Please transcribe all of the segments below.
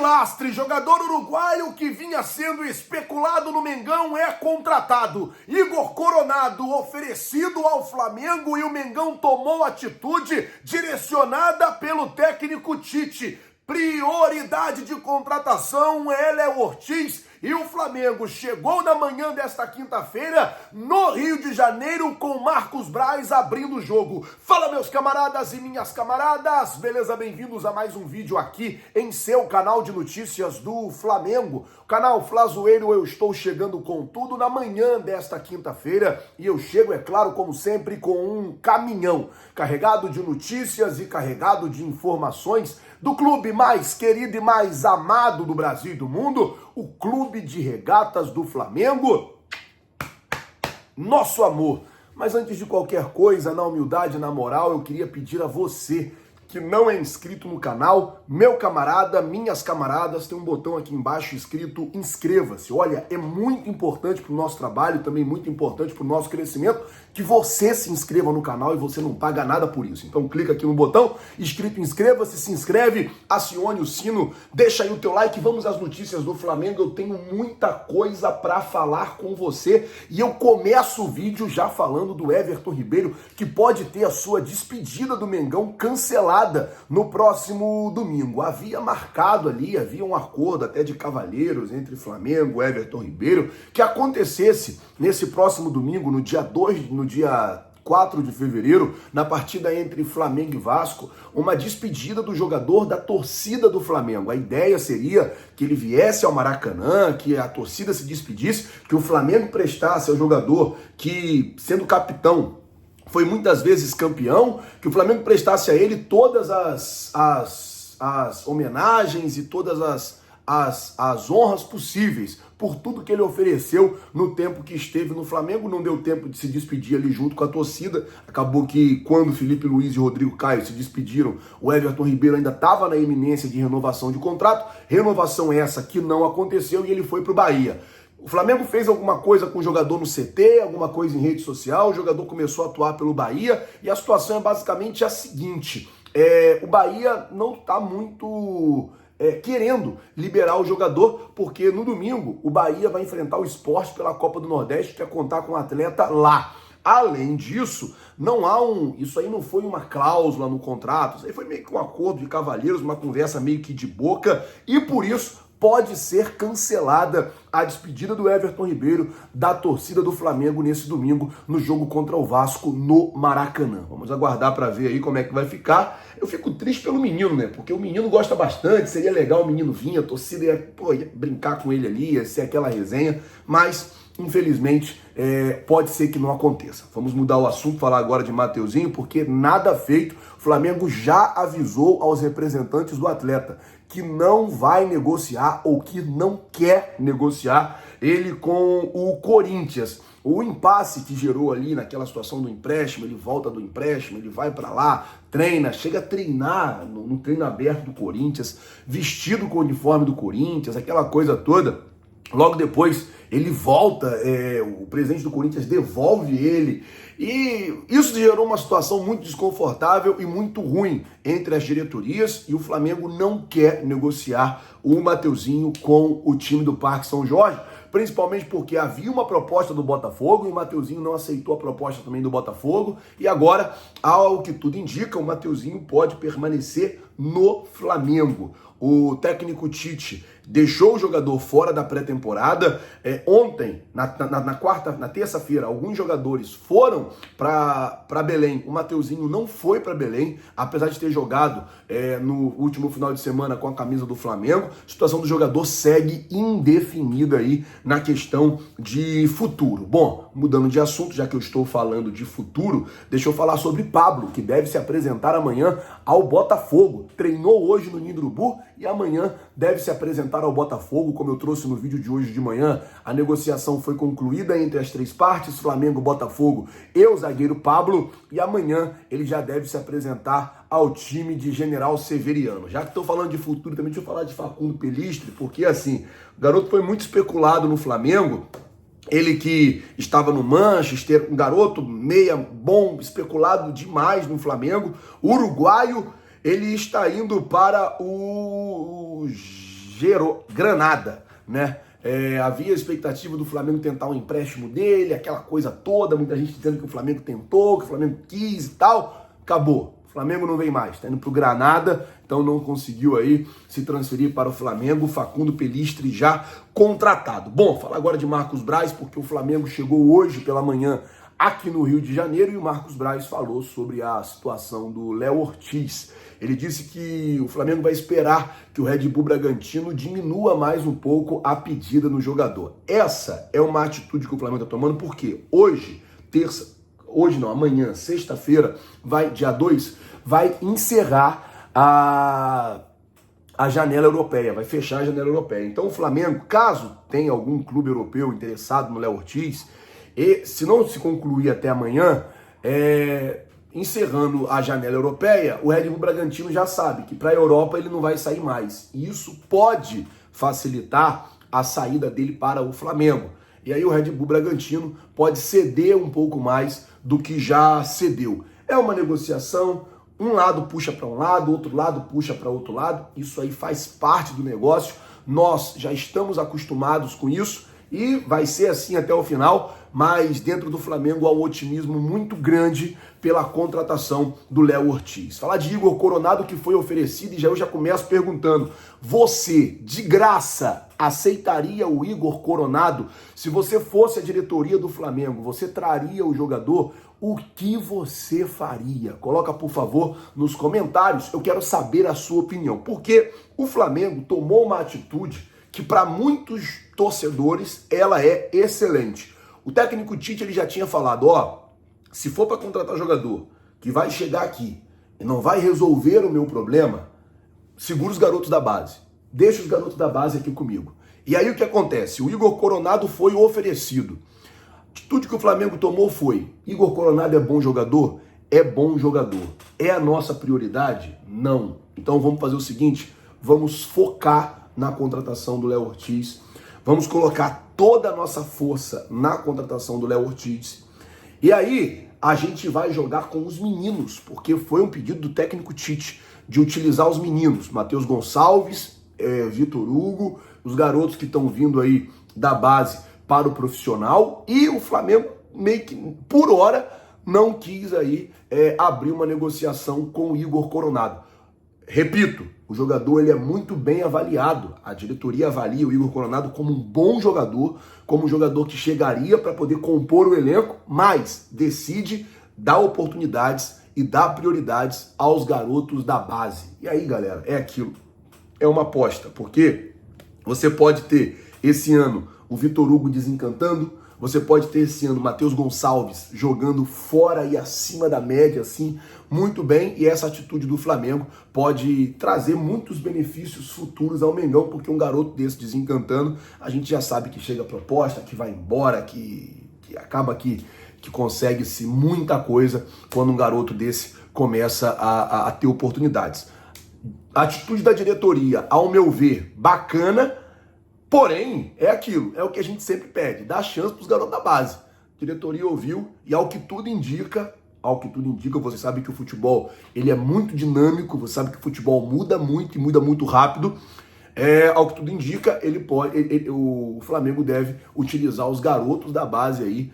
Pilastre, jogador uruguaio que vinha sendo especulado no Mengão, é contratado. Igor Coronado oferecido ao Flamengo e o Mengão tomou atitude direcionada pelo técnico Tite. Prioridade de contratação, Heller Ortiz, e o Flamengo chegou na manhã desta quinta-feira no Rio de Janeiro com Marcos Braz abrindo o jogo. Fala, meus camaradas e minhas camaradas, beleza? Bem-vindos a mais um vídeo aqui em seu canal de notícias do Flamengo. Canal Flazoeiro, eu estou chegando com tudo na manhã desta quinta-feira e eu chego, é claro, como sempre, com um caminhão carregado de notícias e carregado de informações do clube mais querido e mais amado do Brasil e do mundo, o Clube de Regatas do Flamengo, nosso amor. Mas antes de qualquer coisa, na humildade e na moral, eu queria pedir a você que não é inscrito no canal, meu camarada, minhas camaradas, tem um botão aqui embaixo escrito inscreva-se. Olha, é muito importante para o nosso trabalho, também muito importante para o nosso crescimento, que você se inscreva no canal e você não paga nada por isso. Então clica aqui no botão escrito inscreva-se, se inscreve, acione o sino, deixa aí o teu like, vamos às notícias do Flamengo. Eu tenho muita coisa para falar com você e eu começo o vídeo já falando do Everton Ribeiro, que pode ter a sua despedida do Mengão cancelada no próximo domingo. Havia marcado ali, havia um acordo até de cavalheiros entre Flamengo e Everton Ribeiro, que acontecesse nesse próximo domingo, no dia 4 de fevereiro, na partida entre Flamengo e Vasco, uma despedida do jogador da torcida do Flamengo. A ideia seria que ele viesse ao Maracanã, que a torcida se despedisse, que o Flamengo prestasse ao jogador que, sendo capitão, foi muitas vezes campeão, que o Flamengo prestasse a ele todas as homenagens e todas as honras possíveis por tudo que ele ofereceu no tempo que esteve no Flamengo. Não deu tempo de se despedir ali junto com a torcida. Acabou que quando Felipe Luiz e Rodrigo Caio se despediram, o Everton Ribeiro ainda estava na iminência de renovação de contrato. Renovação essa que não aconteceu e ele foi para o Bahia. O Flamengo fez alguma coisa com o jogador no CT, alguma coisa em rede social, o jogador começou a atuar pelo Bahia e a situação é basicamente a seguinte: o Bahia não está muito querendo liberar o jogador, porque no domingo o Bahia vai enfrentar o Sport pela Copa do Nordeste, que quer contar com um atleta lá. Além disso, isso aí não foi uma cláusula no contrato, isso aí foi meio que um acordo de cavalheiros, uma conversa meio que de boca, e por isso pode ser cancelada a despedida do Everton Ribeiro da torcida do Flamengo nesse domingo no jogo contra o Vasco no Maracanã. Vamos aguardar para ver aí como é que vai ficar. Eu fico triste pelo menino, né? Porque o menino gosta bastante, seria legal o menino vir, a torcida ia brincar com ele ali, ia ser aquela resenha, mas infelizmente pode ser que não aconteça. Vamos mudar o assunto, falar agora de Mateuzinho, porque nada feito. O Flamengo já avisou aos representantes do atleta que não vai negociar ou que não quer negociar ele com o Corinthians. O impasse que gerou ali naquela situação do empréstimo, ele volta do empréstimo, ele vai para lá, treina, chega a treinar no treino aberto do Corinthians, vestido com o uniforme do Corinthians, aquela coisa toda. Logo depois ele volta, o presidente do Corinthians devolve ele, e isso gerou uma situação muito desconfortável e muito ruim entre as diretorias, e o Flamengo não quer negociar o Mateuzinho com o time do Parque São Jorge, principalmente porque havia uma proposta do Botafogo e o Mateuzinho não aceitou a proposta também do Botafogo, e agora, ao que tudo indica, o Mateuzinho pode permanecer no Flamengo. O técnico Tite deixou o jogador fora da pré-temporada. Ontem, na terça-feira, alguns jogadores foram para Belém. O Mateuzinho não foi para Belém, apesar de ter jogado no último final de semana com a camisa do Flamengo. A situação do jogador segue indefinida aí na questão de futuro. Bom, mudando de assunto, já que eu estou falando de futuro, deixa eu falar sobre Pablo, que deve se apresentar amanhã ao Botafogo. Treinou hoje no Ninho do Urubu e amanhã deve se apresentar ao Botafogo, como eu trouxe no vídeo de hoje de manhã. A negociação foi concluída entre as três partes, Flamengo, Botafogo e o zagueiro Pablo, e amanhã ele já deve se apresentar ao time de General Severiano. Já que estou falando de futuro, também deixa eu falar de Facundo Pelistri, porque assim, o garoto foi muito especulado no Flamengo. Ele que estava no Manchester, um garoto meia bom, especulado demais no Flamengo, uruguaio. Ele está indo para o Granada, né? Havia a expectativa do Flamengo tentar um empréstimo dele, aquela coisa toda, muita gente dizendo que o Flamengo tentou, que o Flamengo quis e tal. Acabou. O Flamengo não vem mais, tá indo pro Granada, então não conseguiu aí se transferir para o Flamengo. Facundo Pelistri já contratado. Bom, falar agora de Marcos Braz, porque o Flamengo chegou hoje pela manhã aqui no Rio de Janeiro e o Marcos Braz falou sobre a situação do Léo Ortiz. Ele disse que o Flamengo vai esperar que o Red Bull Bragantino diminua mais um pouco a pedida no jogador. Essa é uma atitude que o Flamengo está tomando, porque amanhã, sexta-feira, dia 2, vai encerrar a janela europeia, vai fechar a janela europeia. Então o Flamengo, caso tenha algum clube europeu interessado no Léo Ortiz, e se não se concluir até amanhã, encerrando a janela europeia, o Red Bull Bragantino já sabe que para a Europa ele não vai sair mais. E isso pode facilitar a saída dele para o Flamengo. E aí o Red Bull Bragantino pode ceder um pouco mais do que já cedeu. É uma negociação, um lado puxa para um lado, outro lado puxa para outro lado. Isso aí faz parte do negócio. Nós já estamos acostumados com isso e vai ser assim até o final, mas dentro do Flamengo há um otimismo muito grande pela contratação do Léo Ortiz. Falar de Igor Coronado, que foi oferecido, e eu já começo perguntando: você, de graça, aceitaria o Igor Coronado? Se você fosse a diretoria do Flamengo, você traria o jogador? O que você faria? Coloca, por favor, nos comentários. Eu quero saber a sua opinião, porque o Flamengo tomou uma atitude que para muitos torcedores ela é excelente. O técnico Tite ele já tinha falado, se for para contratar jogador que vai chegar aqui e não vai resolver o meu problema, segura os garotos da base. Deixa os garotos da base aqui comigo. E aí o que acontece? O Igor Coronado foi oferecido. A atitude que o Flamengo tomou foi: Igor Coronado é bom jogador? É bom jogador. É a nossa prioridade? Não. Então vamos fazer o seguinte, vamos focar na contratação do Léo Ortiz. Vamos colocar toda a nossa força na contratação do Léo Ortiz. E aí a gente vai jogar com os meninos, porque foi um pedido do técnico Tite de utilizar os meninos. Matheus Gonçalves, Vitor Hugo, os garotos que estão vindo aí da base para o profissional. E o Flamengo meio que, por hora, não quis aí abrir uma negociação com o Igor Coronado. Repito, o jogador ele é muito bem avaliado. A diretoria avalia o Igor Coronado como um bom jogador, como um jogador que chegaria para poder compor o elenco, mas decide dar oportunidades e dar prioridades aos garotos da base. E aí, galera, é aquilo. É uma aposta, porque você pode ter esse ano o Vitor Hugo desencantando, você pode ter esse ano o Matheus Gonçalves jogando fora e acima da média, assim, muito bem. E essa atitude do Flamengo pode trazer muitos benefícios futuros ao Mengão, porque um garoto desse desencantando, a gente já sabe que chega a proposta, que vai embora, que acaba que consegue-se muita coisa quando um garoto desse começa a ter oportunidades. A atitude da diretoria, ao meu ver, bacana. Porém, é aquilo, é o que a gente sempre pede, dá chance para os garotos da base. A diretoria ouviu e ao que tudo indica, você sabe que o futebol ele é muito dinâmico, você sabe que o futebol muda muito e muda muito rápido. Ao que tudo indica, o Flamengo deve utilizar os garotos da base aí,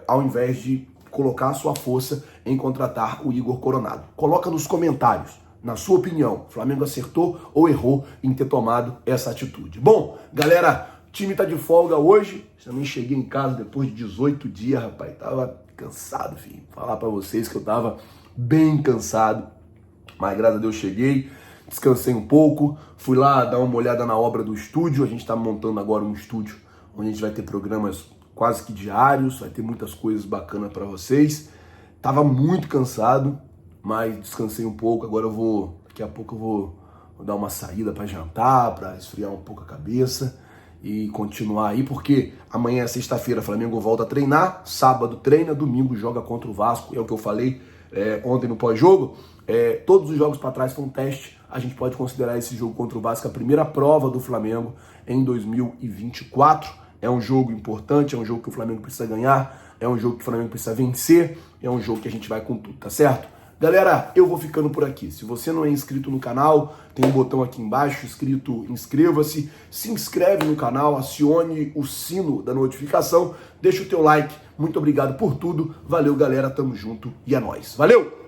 ao invés de colocar a sua força em contratar o Igor Coronado. Coloca nos comentários. Na sua opinião, o Flamengo acertou ou errou em ter tomado essa atitude? Bom, galera, o time tá de folga hoje. Também cheguei em casa depois de 18 dias, rapaz. Tava cansado, filho. Falar pra vocês que eu tava bem cansado. Mas graças a Deus cheguei, descansei um pouco. Fui lá dar uma olhada na obra do estúdio. A gente tá montando agora um estúdio onde a gente vai ter programas quase que diários. Vai ter muitas coisas bacanas pra vocês. Tava muito cansado, mas descansei um pouco. Agora daqui a pouco eu vou dar uma saída para jantar, para esfriar um pouco a cabeça e continuar aí, porque amanhã é sexta-feira, Flamengo volta a treinar, sábado treina, domingo joga contra o Vasco, é o que eu falei ontem no pós-jogo. Todos os jogos para trás foi um teste, a gente pode considerar esse jogo contra o Vasco a primeira prova do Flamengo em 2024. É um jogo importante, é um jogo que o Flamengo precisa ganhar, é um jogo que o Flamengo precisa vencer, é um jogo que a gente vai com tudo, tá certo? Galera, eu vou ficando por aqui. Se você não é inscrito no canal, tem um botão aqui embaixo escrito inscreva-se. Se inscreve no canal, acione o sino da notificação, deixa o teu like. Muito obrigado por tudo. Valeu, galera. Tamo junto e é nóis. Valeu!